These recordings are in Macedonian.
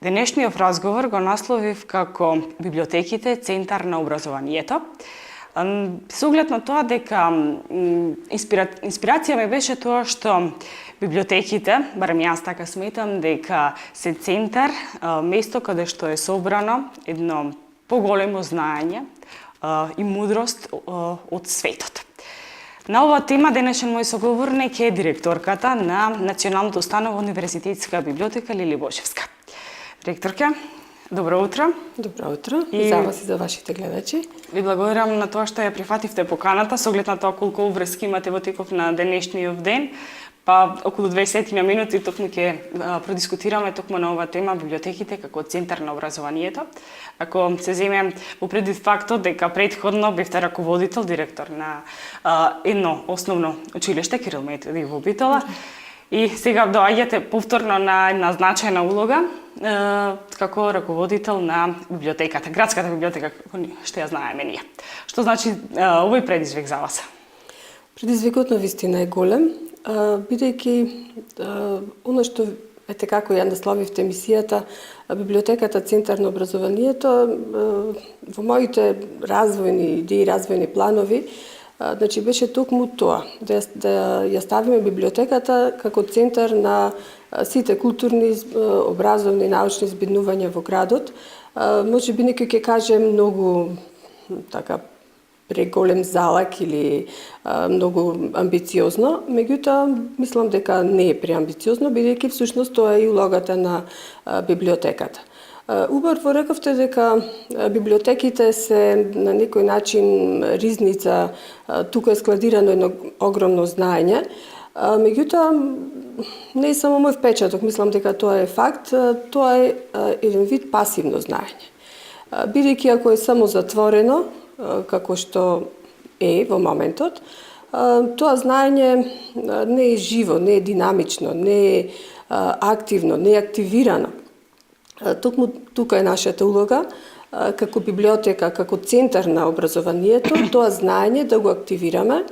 Денешниот разговор го насловив како библиотеките центар на образованието. Со оглед на тоа дека инспирација ми беше тоа што библиотеките, барем јас така сметам, дека се центар, место каде што е собрано едно поголемо знаење и мудрост од светот. На оваа тема денешен мој соговорник е директорката на Националната установа Универзитетска библиотека Лили Бошевска. Директорка, добро утро. Добро утро и за вас и за вашите гледачи. Ви благодарам на тоа што ја прифативте поканата, со оглед на тоа колку врски имате во теков на денешниот ден. Па околу 20 минути токму ќе продискутираме токму на оваа тема библиотеките како центар на образованието. Ако се земе во предвид фактот дека претходно бевте раководител, директор на едно основно училиште Кирил Методи во Битола, и сега доаѓате повторно на една значајна улога како раководител на библиотеката, градската библиотека, што ја знаеме ние. Што значи овој предизвик за вас? Предизвикот на вистина е голем, бидејќи оно што ете како ја насловивте емисијата, библиотеката центар на образованието, во моите развојни идеи, развојни планови, значи беше токму тоа, да ја ставиме библиотеката како центар на сите културни, образовни, научни збиднувања во градот. Може би некој ќе каже многу така преголем залак или многу амбициозно, меѓутоа мислам дека не е преамбициозно, бидејќи всушност тоа е и улогата на библиотеката. Убаво рековте дека библиотеките се на некој начин ризница, тука е складирано едно огромно знаење, меѓутоа не е само мој впечаток, мислам дека тоа е факт, тоа е еден вид пасивно знаење. Бидејќи ако е само затворено, како што е во моментот, тоа знаење не е живо, не е динамично, не е активно, не е активирано. Токму тука е нашата улога, како библиотека, како центар на образованието, тоа знаење да го активираме,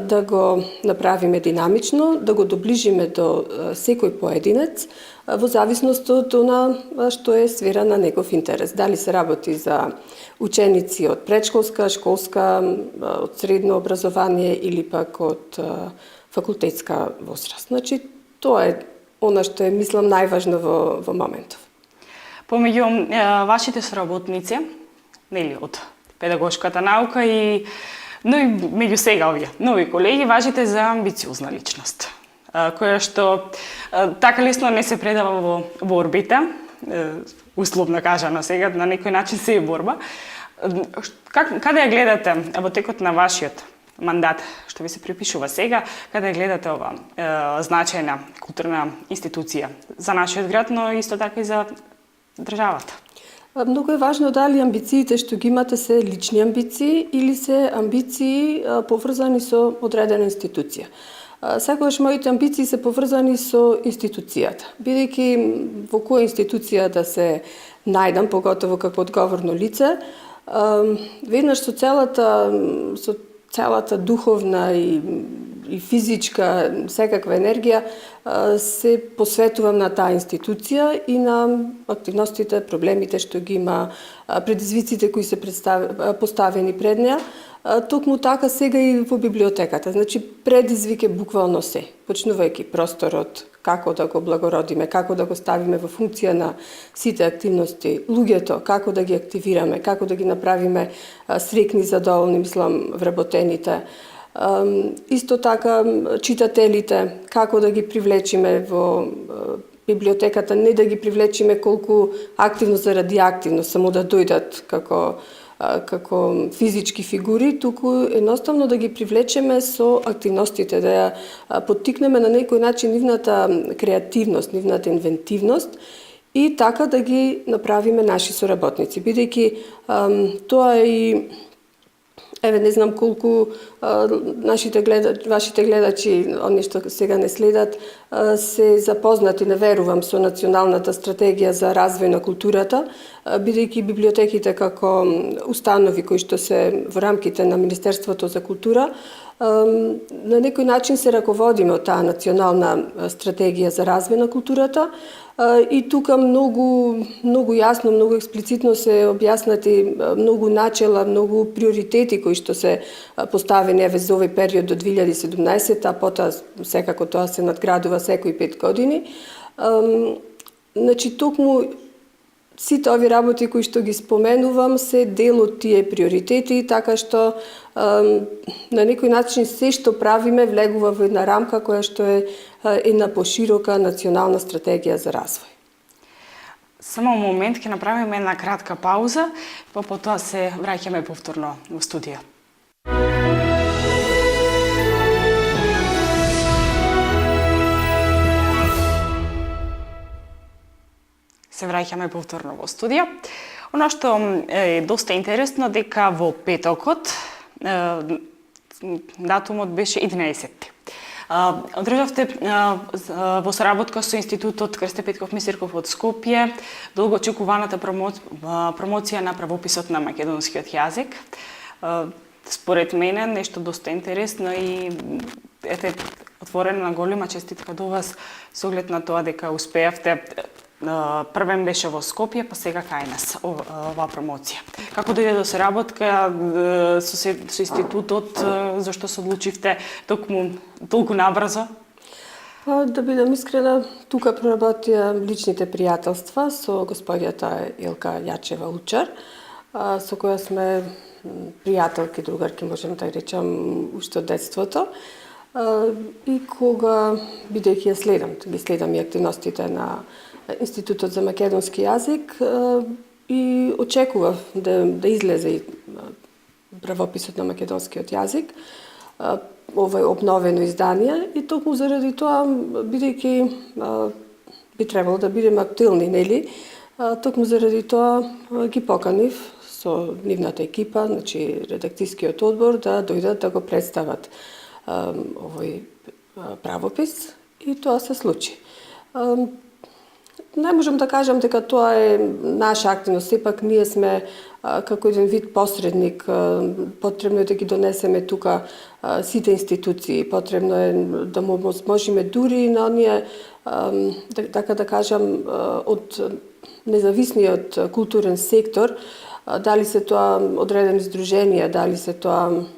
да го направиме динамично, да го доближиме до секој поединец, во зависност од она што е сфера на негов интерес. Дали се работи за ученици од предшколска, школска, од средно образование или пак од факултетска возраст. Значи, тоа е она што е, мислам, најважно во моментов. Помеѓу вашите соработници, нели, од педагошката наука но и меѓу сега овие нови колеги, важите за амбициозна личност, која што така лесно не се предава во борбите, условно кажано сега, на некој начин се е борба. Каде ја гледате во текот на вашиот мандат, што ви се припишува сега, каде ја гледате ова значајна културна институција за нашиот град, но исто така и за државата? Многу е важно дали амбициите што ги имате се лични амбиции или се амбиции поврзани со одредена институција. Секогаш моите амбиции се поврзани со институцијата, бидејќи во која институција да се најдам, поготово како одговорно лице, веднаш со целата духовна и физичка секаква енергија се посветувам на таа институција и на активностите, проблемите што ги има, предизвиците кои се поставени пред неа. Токму така сега и во библиотеката. Значи, предизвик е буквално се, почнувајќи просторот, како да го благородиме, како да го ставиме во функција на сите активности, луѓето, како да ги активираме, како да ги направиме среќни, задоволни, мислам, вработените. Исто така, читателите, како да ги привлечиме во библиотеката, не да ги привлечиме колку активно заради активно, само да дојдат како физички фигури, туку едноставно да ги привлечеме со активностите, да ја поттикнеме на некој начин нивната креативност, нивната инвентивност и така да ги направиме наши соработници. Бидејќи тоа е и еве не знам колку вашите гледачи, они што сега не следат, се запознати, не верувам, со националната стратегија за развој на културата, бидејќи библиотеките како установи кои што се во рамките на Министерството за култура на некој начин се раководиме од таа национална стратегија за развој на културата и тука многу јасно, многу експлицитно се објаснати многу начела, многу приоритети кои што се поставени за овој период до 2017, а потоа секако тоа се надградува секои 5 години. Значи, токму сите ови работи кои што ги споменувам се дел од тие приоритети, така што на некој начин се што правиме влегува во една рамка која што е една поширока национална стратегија за развој. Само момент, ќе направиме една кратка пауза, па потоа се враќаме повторно во студио. Се враќаме повторно во студио. Оно што е доста интересно дека во петокот датумот беше 11. Одржавте во соработка со Институтот Крсте Петков Мисирков од Скопје долго очекуваната промоција на правописот на македонскиот јазик. Според мене нешто доста интересно и ете отворена на голема честитка до вас со оглед на тоа дека успеавте. Првен беше во Скопје, па сега кај нас оваа промоција. Како дојде до соработка со институтот, зашто се одлучивте толку набрзо? Да бидам искрена, тука проработија личните пријателства со господјата Елка Јачева Учар, со која сме пријателки, другарки, можем да речам, уште од детството. И кога, бидејќи ги следам и активностите на Институтот за македонски јазик и очекував да излезе и правописот на македонскиот јазик, овој обновено издание, и токму заради тоа, бидејќи би требало да бидеме актуелни, нели? Токму заради тоа ги поканив со нивната екипа, значи редакцијскиот одбор, да дојдат да го представат овој правопис, и тоа се случи. Не можам да кажам дека тоа е наша активност, сепак ние сме како еден вид посредник, потребно е да ги донесеме тука сите институции, потребно е да можеме дури на оние, така да кажам, од независниот културен сектор, дали се тоа одредени здруженија, дали се тоа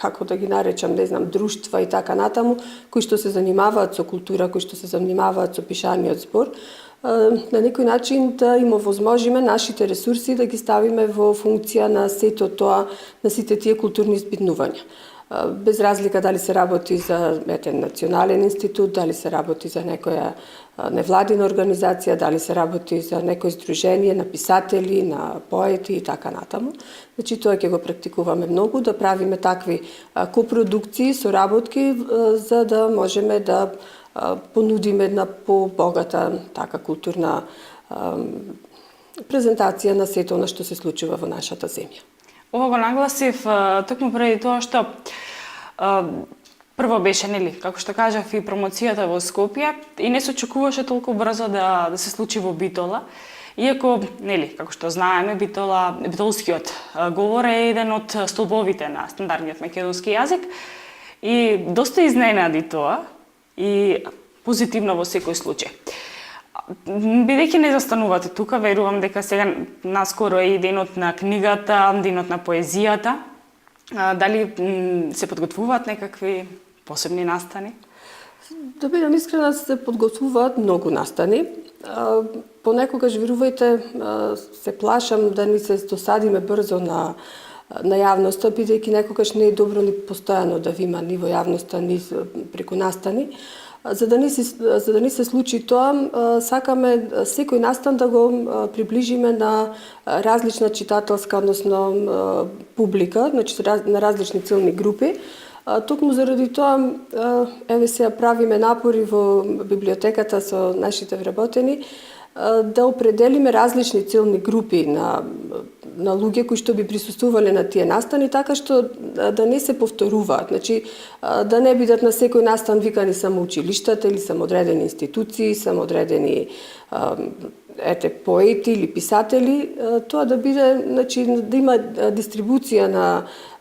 како да ги наречам, не знам, друштва и така натаму, кои што се занимаваат со култура, кои што се занимаваат со пишаниот збор, на некој начин да им овозможиме нашите ресурси да ги ставиме во функција на сето тоа, на сите тие културни збиднувања. Без разлика дали се работи за национален институт, дали се работи за некоја невладина организација, дали се работи за некој здружение на писатели, на поети и така натаму. Значи, тоа ќе го практикуваме многу, да правиме такви копродукции, соработки, за да можеме да понудиме една побогата така културна презентација на сето на што се случува во нашата земја. Ова го нагласив токму преди тоа што прво беше, нели, како што кажав, и промоцијата во Скопје и не се очекуваше толку брзо да се случи во Битола. Иако, нели, како што знаеме, битолскиот говор е еден од столбовите на стандардниот македонски јазик и доста изненади тоа и позитивно во секој случај. Бидејќи не застанувате тука, верувам дека сега наскоро е и денот на книгата, денот на поезијата. Дали се подготвуваат некакви посебни настани? Да бидам искрена, се подготвуваат многу настани. Понекогаш, верувајте, се плашам да ни се досадиме брзо на јавноста, бидејќи некогаш не е добро ни постојано да ви има ни во јавноста, ни преку настани. За да не се случи тоа, сакаме секој настан да го приближиме на различна читателска, односно публика, значи на различни целни групи. Токму заради тоа, еве сега правиме напори во библиотеката со нашите вработени, да определиме различни целни групи на луѓе кои што би присуствувале на тие настани, така што да не се повторуваат. Значи, да не бидат на секој настан викани само училиштата или само одредени институции, само одредени поети или писатели, тоа да биде, значи, да има дистрибуција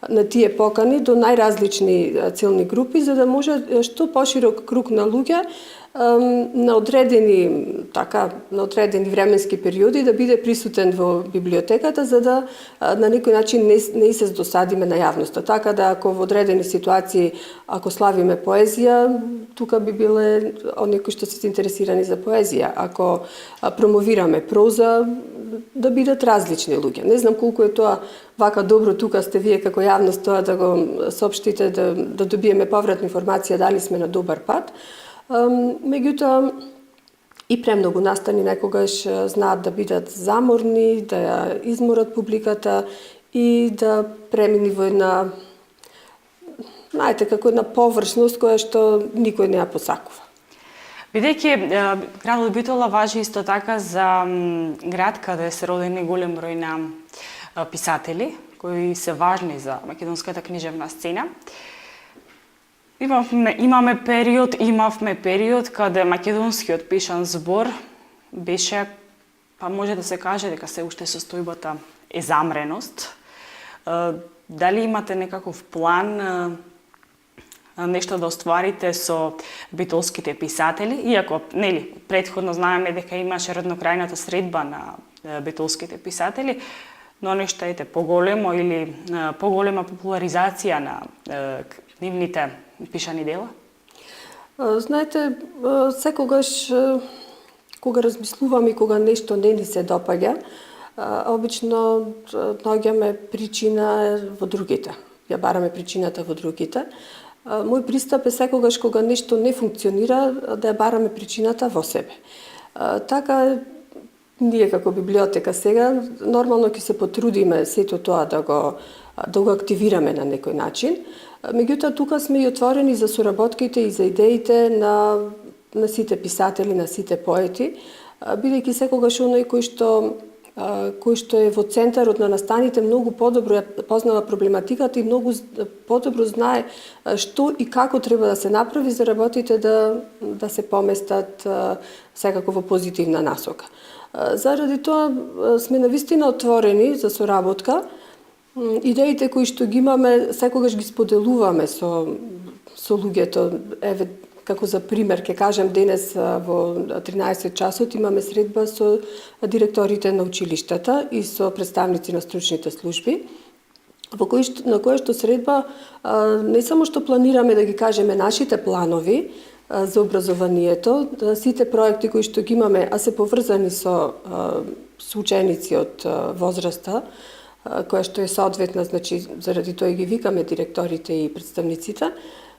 на тие покани до најразлични целни групи, за да може што поширок круг на луѓе на одредени временски периоди да биде присутен во библиотеката, за да на некој начин не се досадиме на јавноста. Така да ако во одредени ситуации, ако славиме поезија, тука би биле оние кои што се интересирани за поезија. Ако промовираме проза, да бидат различни луѓе. Не знам колку е тоа вака добро, тука сте вие како јавност тоа да го соопштите, да добиеме повратна информација дали сме на добар пат. Меѓутоа, и премногу настани некогаш знаат да бидат заморни, да ја изморат публиката и да премини во една, знаете, како една површност која што никој не ја посакува. Бидејќи градот Битола важи исто така за град каде се родени голем број на писатели кои се важни за македонската книжевна сцена. Имавме период каде македонскиот пишан збор беше, па може да се каже дека се уште состојбата е замреност. Дали имате некаков план нешто да остварите со битолските писатели, иако нели претходно знаеме дека имаше роднокрајната средба на битолските писатели, но нешто ете поголемо или поголема популаризација на нивните пишани дела? Знаете, секогаш кога размислувам и кога нешто не ни се допаѓа, обично наоѓаме причина во другите. Ја бараме причината во другите. Мој пристап е секогаш кога нешто не функционира, да ја бараме причината во себе. Така, ние како библиотека сега, нормално ќе се потрудиме сето тоа да го активираме на некој начин. Меѓутоа, тука сме и отворени за соработките и за идеите на сите писатели, на сите поети, бидејќи секогаш оној кој што е во центарот на настаните многу подобро ја познава проблематиката и многу подобро знае што и како треба да се направи за работите да се поместат секако во позитивна насока. Заради тоа сме навистина отворени за соработка. Идеите кои што ги имаме, секогаш ги споделуваме со луѓето. Еве, како за пример, ќе кажем, денес во 13 часот имаме средба со директорите на училиштата и со представници на стручните служби, на која што средба не само што планираме да ги кажеме нашите планови за образованието, сите проекти кои што ги имаме, а се поврзани со ученици од возраста, која што е соодветна, значи, заради тоа ги викаме директорите и представниците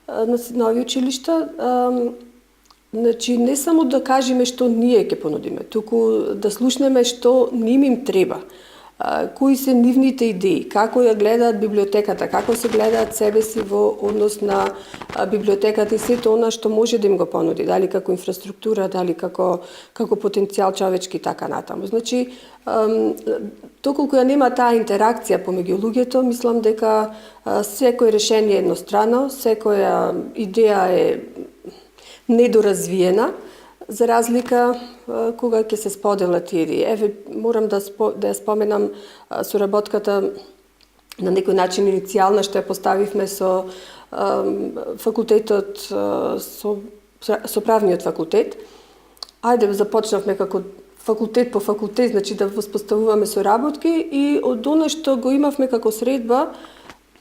на овие училишта, значи, не само да кажеме што ние ќе понудиме, туку да слушнеме што им треба, кои се нивните идеи, како ја гледаат библиотеката, како се гледаат себе си во однос на библиотеката и сето она што може да им го понуди, дали како инфраструктура, дали како потенцијал човечки, така натаму. Значи, доколку ја нема таа интеракција помеѓу луѓето, мислам дека секој решение е еднострано, секоја идеја е недоразвиена, за разлика кога ќе се споделат тие идеи. Еве, морам да ја споменам соработката на некој начин иницијална што ја поставивме со факултетот, со правниот факултет. Ајде, започнавме како факултет по факултет, значи да воспоставуваме соработки и од она што го имавме како средба,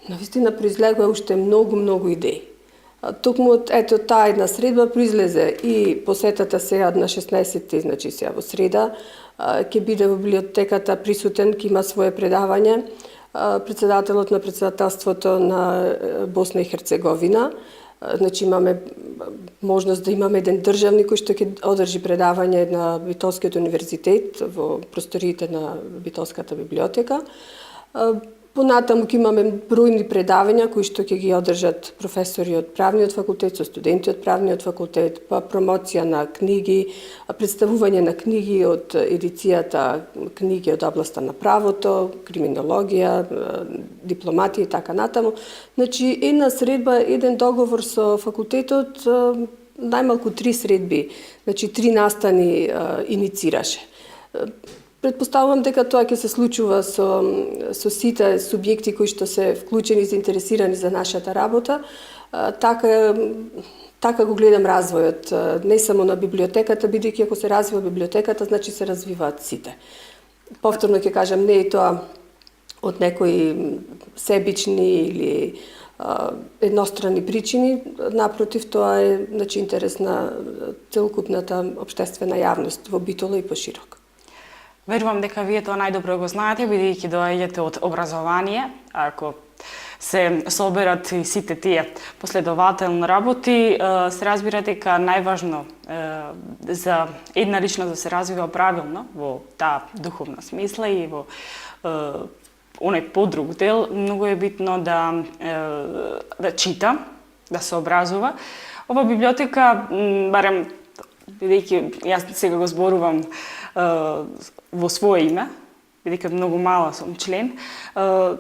навистина произлегува уште многу идеи. Токму од таа една средба произлезе и посетата сега на 16-ти, значи сега во среда, ќе биде во библиотеката присутен, ќе има свое предавање, председателот на председателството на Босна и Херцеговина. Значи имаме можност да имаме еден државник кој што ќе одржи предавање на Битолскиот универзитет во просториите на Битолската библиотека. Понатаму ќе имаме бројни предавања кои што ќе ги одржат професори од правниот факултет со студенти од правниот факултет, па промоција на книги, представување на книги од едицијата, книги од областа на правото, криминологија, дипломатија и така натаму. Значи, една средба, еден договор со факултетот, најмалку 3 средби, значи 3 настани иницираше. Предпоставувам дека тоа ќе се случува со сите субјекти кои што се вклучени и заинтересирани за нашата работа. Така го гледам развојот, не само на библиотеката, бидејќи ако се развива библиотеката, значи се развиваат сите. Повторно ќе кажам, не е тоа од некои себични или едностранни причини, напротив, тоа е интерес на целокупната општествена јавност во Битола и поширок. Верувам дека вие тоа најдобро го знаете, бидејќи доаѓате од образование. Ако се соберат и сите тие последователни работи, се разбира дека најважно за една личност да се развива правилно во таа духовна смисла и во оној подруг дел, многу е битно да чита, да се образува. Ова библиотека, барем бидејќи јас сега го зборувам во свое име, бидејќи многу мала сум член,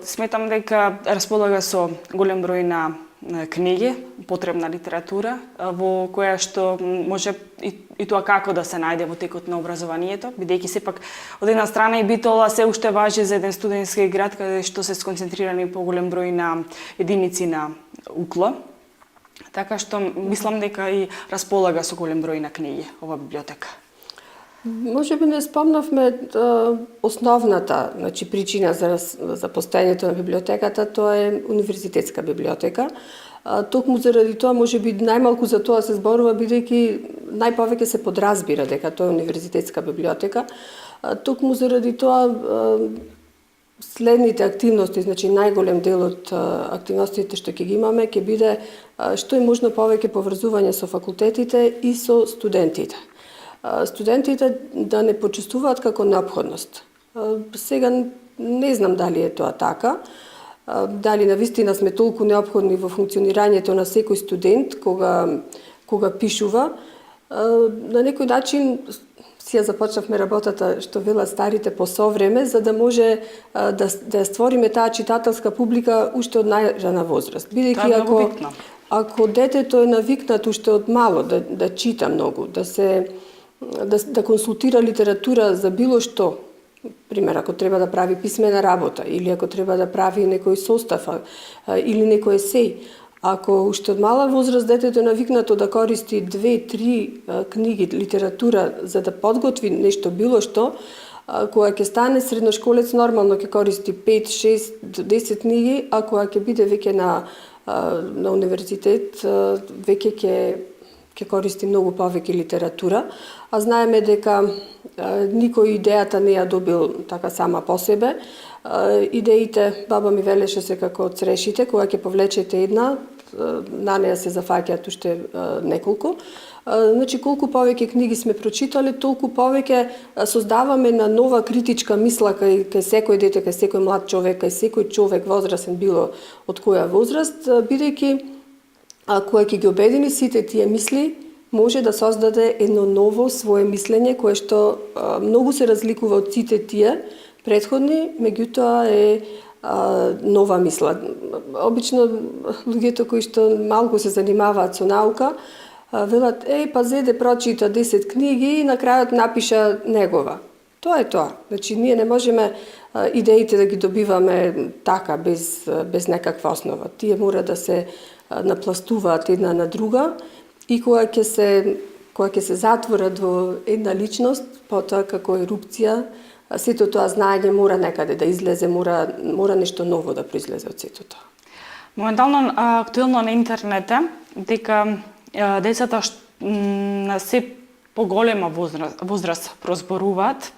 сметам дека располага со голем број на книги, потребна литература, во која што може и тоа како да се најде во текот на образованието, бидејќи сепак од една страна и Битола се уште важи за еден студентски град каде што се сконцентрирани поголем број на единици на УКЛ. Така што мислам дека и располага со голем број на книги ова библиотека. Може би не спомнавме основната причина за постојањето на библиотеката, тоа е универзитетска библиотека. Токму заради тоа, може би најмалку за тоа се зборува, бидејќи најповеќе се подразбира дека тоа е универзитетска библиотека. Токму заради тоа следните активности, најголем дел од активностите што ќе ги имаме, ќе биде што е можно повеќе поврзување со факултетите и со студентите. Студентите да не почувствуваат како неопходност. Сега не знам дали е тоа така, дали навистина сме толку неопходни во функционирањето на секој студент кога пишува. На некој начин си ја започнавме работата, што велат старите, по совреме, за да може да створиме таа читателска публика уште од најрана возраст. Бидејќи ако детето е навикнато уште од мало да чита многу, да консултира литература за било што, пример, ако треба да прави писмена работа, или ако треба да прави некој состав, или некој есеј, ако уште од мала возраст детето е навикнато да користи 2-3 книги литература за да подготви нешто било што, кога ќе стане средношколец нормално ќе користи 5, 6, 10 книги, а кога ќе биде веќе на универзитет, веќе ќе користи многу повеќе литература, а знаеме дека никој идејата не ја добил така сама по себе. Идеите, баба ми велеше се како црешите, кога ќе повлечете една, на неја се зафаќаат уште неколку. Колку повеќе книги сме прочитале, толку повеќе создаваме на нова критичка мисла кај секој дете, кај секој млад човек, кај секој човек возрастен било од која возраст, бидејќи кога ќе ги обедини сите тие мисли, може да создаде едно ново свое мислење, кое што многу се разликува од сите тие претходни, меѓутоа е нова мисла. Обично луѓето кои што малку се занимаваат со наука, велат, па зеде прочита 10 книги и на крајот напиша негова. Тоа е тоа. Ние не можеме идеите да ги добиваме така, без некаква основа. Тие мора да се напластуваат една на друга и кога ќе се затворат во една личност, потоа како ерупција, сето тоа знаење мора некаде да излезе, мора нешто ново да произлезе од сето тоа. Моментално актуелно на интернет е дека децата на се поголема возраст прозборуваат,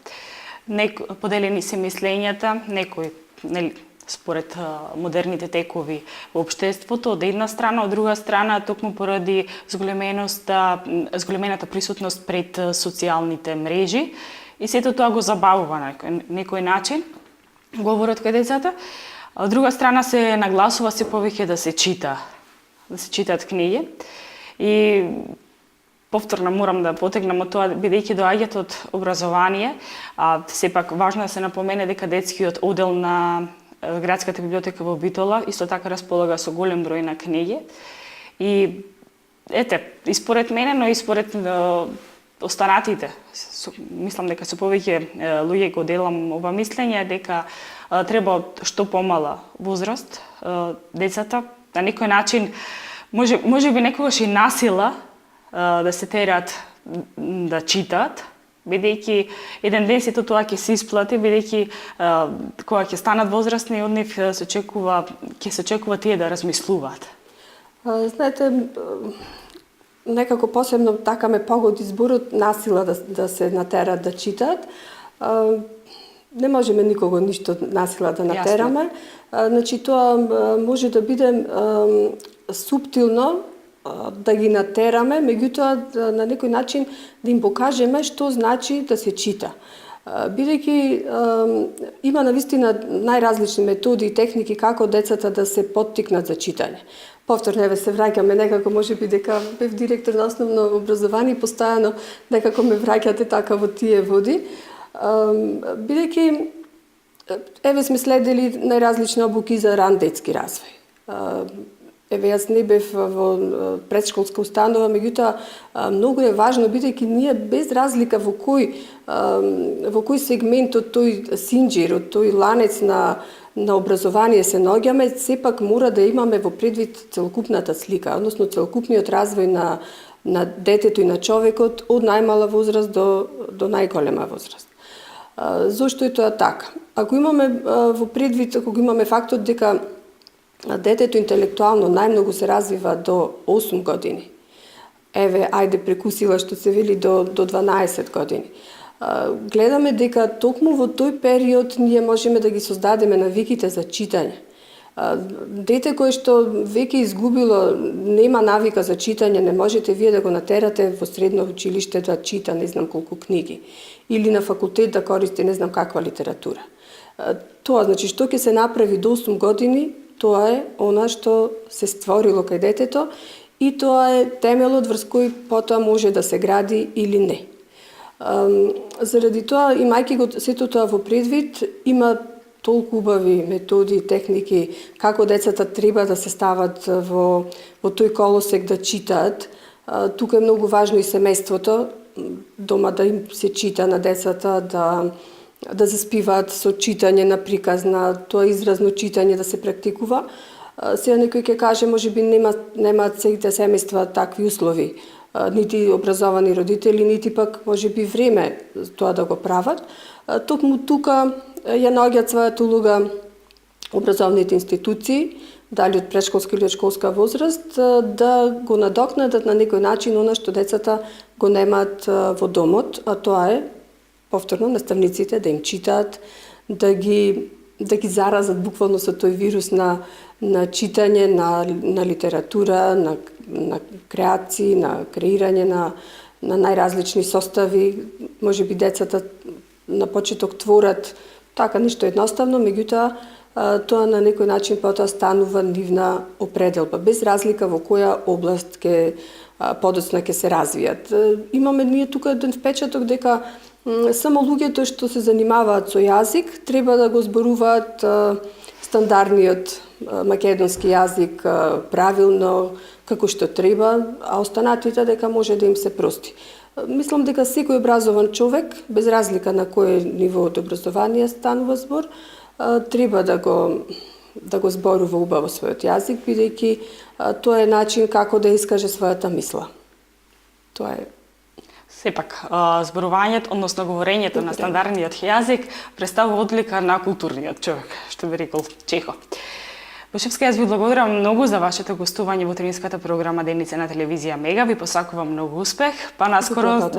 поделени се мислењата, некои според модерните текови во општеството, од една страна, од друга страна, токму поради зголемената присутност пред социјалните мрежи, и сето тоа го забавува на некој начин говорот кај децата. Од друга страна се нагласува се повеќе да се читаат книги. И повторно морам да потегнам од тоа, бидејќи доаѓаат од образование, сепак важно да се напомене дека детскиот одел на градската библиотека во Битола исто така располага со голем број на книги. И според мене, но и според останатите, мислам дека со повеќе луѓе го делам ова мислење, дека треба што помала возраст децата на некој начин може би некогаш и насила да се терат да читаат, бидејќи еден ден сето тоа ќе се исплати, бидејќи кога ќе станат возрастни, од нив ќе се очекува тие да размислуваат. Знаете, некако посебно така ме погоди зборот насила да се натерат да читаат. Не можеме никого ништо насила да натераме. Значи тоа може да биде суптилно да ги натераме, меѓутоа на некој начин да им покажеме што значи да се чита. Бидејќи има навистина најразлични методи и техники како децата да се поттикнат за читање. Повторно еве се враќаме некако, можеби дека бев директор на основно образование и постојано некако ме враќате така во тие води. Бидејќи еве сме следели најразлични обуки за ран детски развој. Еве, јас не бев во предшколска установа, меѓутоа многу е важно, бидејќи ние без разлика во кој сегмент од тој синџир, од тој ланец на образование се наоѓаме, сепак мора да имаме во предвид целокупната слика, односно целокупниот развој на детето и на човекот од најмала возраст до најголема возраст. Зошто е тоа така? Ако имаме во предвид, ако имаме фактот дека детето интелектуално најмногу се развива до 8 години. Еве, ајде прекусила што се вели до 12 години. Гледаме дека токму во тој период ние можеме да ги создадеме навиките за читање. Дете кое што веќе изгубило, нема навика за читање, не можете вие да го натерате во средно училиште да чита не знам колку книги или на факултет да користи не знам каква литература. Тоа значи што ќе се направи до 8 години, тоа е она што се створило кај детето и тоа е темелот врз кој потоа може да се гради или не. Заради тоа, имајќи го сето тоа во предвид, има толку убави методи, техники, како децата треба да се стават во тој колосек да читаат. Тука е многу важно и семејството, дома да им се чита на децата, да заспиваат со читање на приказна, тоа изразно читање да се практикува. Сега некој ќе каже, можеби немаат сите семејства такви услови, нити образовани родители, нити пак можеби време тоа да го прават. Токму тука ја наоѓаат својата улога образовните институции, дали од претшколска или од школска возраст, да го надокнадат на некој начин она што децата го немаат во домот, а тоа е повторно наставниците да им читаат, да ги заразат буквално со тој вирус на читање, на литература, на креации, на креирање на најразлични состави. Можеби децата на почеток творат така нешто едноставно, меѓутоа тоа на некој начин потоа станува нивна определба, без разлика во која област подоцна ќе се развијат. Имаме ние тука еден впечаток дека само луѓето што се занимаваат со јазик треба да го зборуваат стандардниот македонски јазик правилно, како што треба, а останатите дека може да им се прости. Мислам дека секој образован човек, без разлика на кој ниво од образование станува збор, треба да го зборува убаво својот јазик, бидејќи тоа е начин како да искаже својата мисла. Тоа е. Сепак, зборувањето, односно говорењето на стандардниот јазик представува одлика на културниот човек, што би рекол Чехов. Бошевска, јас ви благодарам многу за вашето гостување во терминската програма Денница на телевизија Мега. Ви посакувам многу успех. Па наскоро,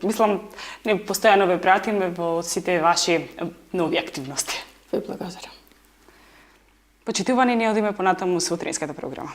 мислам, не постојано ве пратиме во сите ваши нови активности. Ви благодарам. Почитувани, не одиме понатаму со утринската програма.